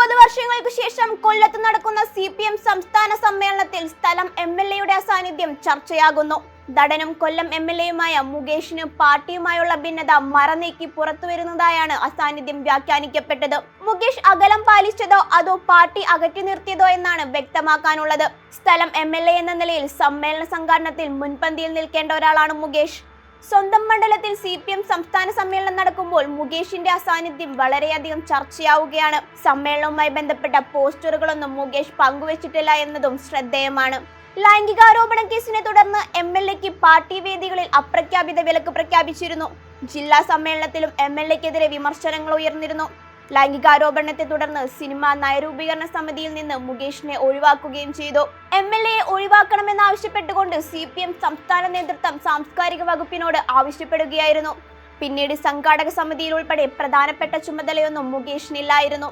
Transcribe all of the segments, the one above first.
30 വർഷങ്ങൾക്ക് ശേഷം കൊല്ലത്ത് നടക്കുന്ന CPM സംസ്ഥാന സമ്മേളനത്തിൽ സ്ഥലം MLA-യുടെ അസാന്നിധ്യം ചർച്ചയാകുന്നു. നടനും കൊല്ലം MLA-യുമായ മുകേഷിന് പാർട്ടിയുമായുള്ള ഭിന്നത മറനീക്കി പുറത്തുവരുന്നതായാണ് അസാന്നിധ്യം വ്യാഖ്യാനിക്കപ്പെട്ടത്. മുകേഷ് അകലം പാലിച്ചതോ അതോ പാർട്ടി അകറ്റി നിർത്തിയതോ എന്നാണ് വ്യക്തമാക്കാനുള്ളത്. സ്ഥലം MLA എന്ന നിലയിൽ സമ്മേളന സംഘാടനത്തിൽ മുൻപന്തിയിൽ നിൽക്കേണ്ട ഒരാളാണ് മുകേഷ്. സ്വന്തം മണ്ഡലത്തിൽ CPM സംസ്ഥാന സമ്മേളനം നടക്കുമ്പോൾ മുകേഷിന്റെ അസാന്നിധ്യം വളരെയധികം ചർച്ചയാവുകയാണ്. സമ്മേളനവുമായി ബന്ധപ്പെട്ട പോസ്റ്ററുകളൊന്നും മുകേഷ് പങ്കുവച്ചിട്ടില്ല എന്നതും ശ്രദ്ധേയമാണ്. ലൈംഗികാരോപണ കേസിനെ തുടർന്ന് MLA-ക്ക് പാർട്ടി വേദികളിൽ അപ്രഖ്യാപിത വിലക്ക് പ്രഖ്യാപിച്ചിരുന്നു. ജില്ലാ സമ്മേളനത്തിലും MLA-ക്കെതിരെ വിമർശനങ്ങൾ ഉയർന്നിരുന്നു. ലൈംഗികാരോപണത്തെ തുടർന്ന് സിനിമാ നയരൂപീകരണ സമിതിയിൽ നിന്ന് മുകേഷിനെ ഒഴിവാക്കുകയും ചെയ്തു. MLA-യെ ഒഴിവാക്കണമെന്നാവശ്യപ്പെട്ടുകൊണ്ട് CPM സംസ്ഥാന നേതൃത്വം സാംസ്കാരിക വകുപ്പിനോട് ആവശ്യപ്പെടുകയായിരുന്നു. പിന്നീട് സംഘാടക സമിതിയിൽ ഉൾപ്പെടെ പ്രധാനപ്പെട്ട ചുമതലയൊന്നും മുകേഷിനില്ലായിരുന്നു.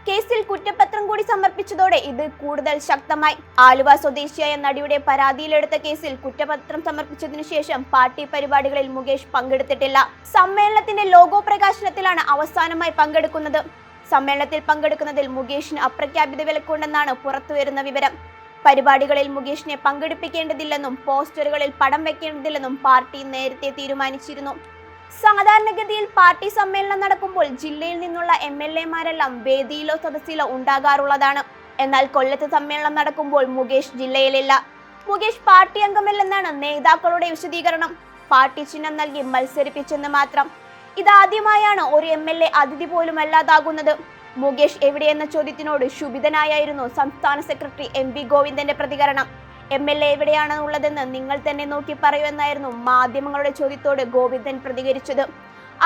കേസിൽ കുറ്റപത്രം കൂടി സമർപ്പിച്ചതോടെ ഇത് കൂടുതൽ ശക്തമായി. ആലുവ സ്വദേശിയായ നടിയുടെ പരാതിയിലെടുത്ത കേസിൽ കുറ്റപത്രം സമർപ്പിച്ചതിനു ശേഷം പാർട്ടി പരിപാടികളിൽ മുകേഷ് പങ്കെടുത്തിട്ടില്ല. സമ്മേളനത്തിന്റെ ലോഗോ പ്രകാശനത്തിലാണ് അവസാനമായി പങ്കെടുക്കുന്നത്. സമ്മേളനത്തിൽ പങ്കെടുക്കുന്നതിൽ മുകേഷിന് അപ്രഖ്യാപിത വിലക്കുണ്ടെന്നാണ് പുറത്തുവരുന്ന വിവരം. പരിപാടികളിൽ മുകേഷിനെ പങ്കെടുപ്പിക്കേണ്ടതില്ലെന്നും പോസ്റ്ററുകളിൽ പടം വെക്കേണ്ടതില്ലെന്നും പാർട്ടി നേരത്തെ തീരുമാനിച്ചിരുന്നു. സാധാരണഗതിയിൽ പാർട്ടി സമ്മേളനം നടക്കുമ്പോൾ ജില്ലയിൽ നിന്നുള്ള MLA-മാരെല്ലാം വേദിയിലോ സദസ്സിലോ ഉണ്ടാകാറുള്ളതാണ്. എന്നാൽ കൊല്ലത്ത് സമ്മേളനം നടക്കുമ്പോൾ മുകേഷ് ജില്ലയിലില്ല. മുകേഷ് പാർട്ടി അംഗമല്ലെന്നാണ് നേതാക്കളുടെ വിശദീകരണം. പാർട്ടി ചിഹ്നം നൽകി മത്സരിപ്പിച്ചെന്ന് മാത്രം. ഇതാദ്യമായാണ് ഒരു MLA അതിഥി പോലും അല്ലാതാകുന്നത്. മുകേഷ് എവിടെയെന്ന ചോദ്യത്തിനോട് ക്ഷുഭിതനായിരുന്നു സംസ്ഥാന സെക്രട്ടറി MV ഗോവിന്ദന്റെ പ്രതികരണം. MLA എവിടെയാണുള്ളതെന്ന് നിങ്ങൾ തന്നെ നോക്കി പറയൂ എന്നായിരുന്നു മാധ്യമങ്ങളുടെ ചോദ്യത്തോട് ഗോവിന്ദൻ പ്രതികരിച്ചത്.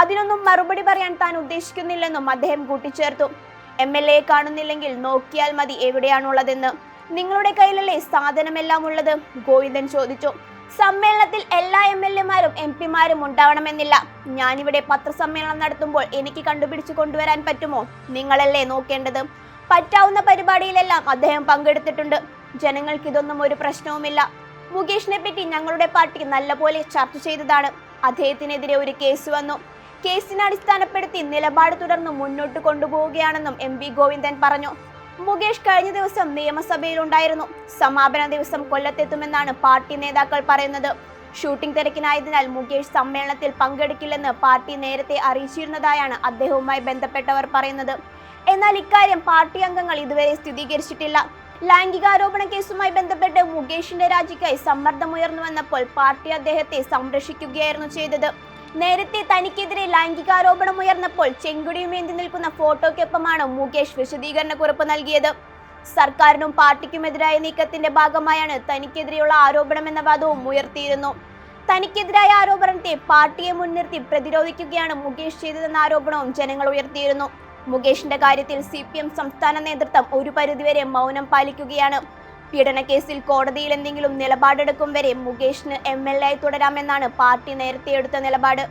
അതിനൊന്നും മറുപടി പറയാൻ താൻ ഉദ്ദേശിക്കുന്നില്ലെന്നും അദ്ദേഹം കൂട്ടിച്ചേർത്തു. MLA കാണുന്നില്ലെങ്കിൽ നോക്കിയാൽ മതി എവിടെയാണുള്ളതെന്ന്. നിങ്ങളുടെ കയ്യിലല്ലേ സാധനമെല്ലാം ഉള്ളത്? ഗോവിന്ദൻ ചോദിച്ചു. സമ്മേളനത്തിൽ എല്ലാ MLA-മാരും MP-മാരും ഉണ്ടാവണമെന്നില്ല. ഞാനിവിടെ പത്രസമ്മേളനം നടത്തുമ്പോൾ എനിക്ക് കണ്ടുപിടിച്ചു കൊണ്ടുവരാൻ പറ്റുമോ? നിങ്ങളല്ലേ നോക്കേണ്ടത്. പറ്റാവുന്ന പരിപാടിയിലെല്ലാം അദ്ദേഹം പങ്കെടുത്തിട്ടുണ്ട്. ജനങ്ങൾക്ക് ഇതൊന്നും ഒരു പ്രശ്നവുമില്ല. മുകേഷിനെ പറ്റി ഞങ്ങളുടെ പാർട്ടി നല്ലപോലെ ചർച്ച ചെയ്തതാണ്. അദ്ദേഹത്തിനെതിരെ ഒരു കേസ് വന്നു. കേസിനെ അടിസ്ഥാനപ്പെടുത്തി നിലപാട് തുടർന്ന് മുന്നോട്ട് കൊണ്ടുപോവുകയാണെന്നും MV ഗോവിന്ദൻ പറഞ്ഞു. മുകേഷ് കഴിഞ്ഞ ദിവസം നിയമസഭയിലുണ്ടായിരുന്നു. സമാപന ദിവസം കൊല്ലത്തെത്തുമെന്നാണ് പാർട്ടി നേതാക്കൾ പറയുന്നത്. ഷൂട്ടിംഗ് തിരക്കിനായതിനാൽ മുകേഷ് സമ്മേളനത്തിൽ പങ്കെടുക്കില്ലെന്ന് പാർട്ടി നേരത്തെ അറിയിച്ചിരുന്നതായാണ് അദ്ദേഹവുമായി ബന്ധപ്പെട്ടവർ പറയുന്നത്. എന്നാൽ ഇക്കാര്യം പാർട്ടി അംഗങ്ങൾ ഇതുവരെ സ്ഥിരീകരിച്ചിട്ടില്ല. ലൈംഗികാരോപണ കേസുമായി ബന്ധപ്പെട്ട് മുകേഷിന്റെ രാജിക്കായി സമ്മർദ്ദമുയർന്നു വന്നപ്പോൾ പാർട്ടി അദ്ദേഹത്തെ സംരക്ഷിക്കുകയായിരുന്നു ചെയ്തത്. നേരത്തെ തനിക്കെതിരെ ലൈംഗികാരോപണം ഉയർന്നപ്പോൾ ചെങ്കുടിയുമേന്തി നിൽക്കുന്ന ഫോട്ടോയ്ക്കൊപ്പമാണ് മുകേഷ് വിശദീകരണക്കുറിപ്പ് നൽകിയത്. സർക്കാരിനും പാർട്ടിക്കുമെതിരായ നീക്കത്തിന്റെ ഭാഗമായാണ് തനിക്കെതിരെയുള്ള ആരോപണമെന്ന വാദവും ഉയർത്തിയിരുന്നു. തനിക്കെതിരായ ആരോപണത്തെ പാർട്ടിയെ മുൻനിർത്തി പ്രതിരോധിക്കുകയാണ് മുകേഷ് ചെയ്തതെന്ന ആരോപണവും ജനങ്ങൾ ഉയർത്തിയിരുന്നു. മുകേഷിന്റെ കാര്യത്തിൽ CPM സംസ്ഥാന നേതൃത്വം ഒരു പരിധിവരെ മൗനം പാലിക്കുകയാണ്. പീഡനക്കേസിൽ കോടതിയിൽ എന്തെങ്കിലും നിലപാടെടുക്കും വരെ മുകേഷിന് MLA ആയി തുടരാമെന്നാണ് പാർട്ടി നേരത്തെ എടുത്ത നിലപാട്.